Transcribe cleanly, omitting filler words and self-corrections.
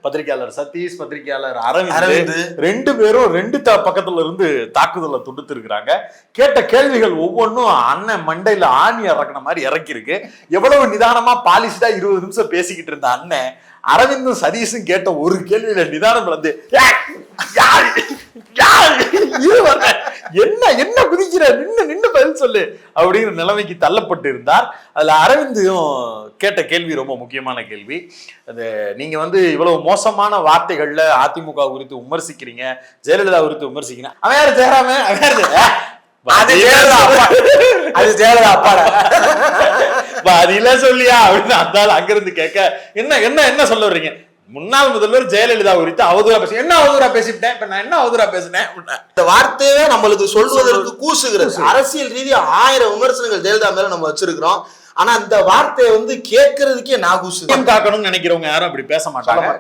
பத்திரிகையாளர் சதீஷ், பத்திரிகையாளர் அரவிந்த் 2 பேரும் 2 பக்கத்துல இருந்து தாக்குதலை தொடுத்து இருக்கிறாங்க. கேட்ட கேள்விகள் ஒவ்வொன்றும் அண்ணன் மண்டையில ஆணி இறக்குன மாதிரி இறக்கிருக்கு. எவ்வளவு நிதானமா பாலிஷ்டா 20 நிமிஷம் பேசிக்கிட்டு இருந்த அண்ணன் அரவிந்தும் சதீஷும் கேட்ட ஒரு கேள்வியில நிதானம் வந்து என்ன என்ன குதிக்கிற, நின்னு பதில் சொல்லு அப்படிங்கிற நிலைமைக்கு தள்ளப்பட்டு இருந்தார். அதுல அரவிந்தையும் கேட்ட கேள்வி ரொம்ப முக்கியமான கேள்வி. அது நீங்க இவ்வளவு மோசமான வார்த்தைகள்ல அதிமுக குறித்து விமர்சிக்கிறீங்க, ஜெயலலிதா குறித்து விமர்சிக்கிறீங்க. அவன் யாரு ஜெயராம, அவன் யாரு அது ஜெயலலிதா அப்பாடா அது இல்ல சொல்லியா அப்படின்னு அந்த அங்கிருந்து கேட்க என்ன என்ன என்ன சொல்ல வர்றீங்க? முன்னாள் முதல்வர் ஜெயலலிதா குறித்து அவதூறா பேச என்ன அவதூறா பேசிட்டேன், இப்ப நான் என்ன அவதூறா பேசினேன்? இந்த வார்த்தையே நம்மளுக்கு சொல்வதற்கு கூசுகிறது. அரசியல் ரீதியா 1000 விமர்சனங்கள் ஜெயலலிதா மேல நம்ம வச்சிருக்கிறோம். ஆனா இந்த வார்த்தையை கேட்கறதுக்கே நான் கூசு. காக்கணும்னு நினைக்கிறவங்க யாரும் அப்படி பேச மாட்டாங்க.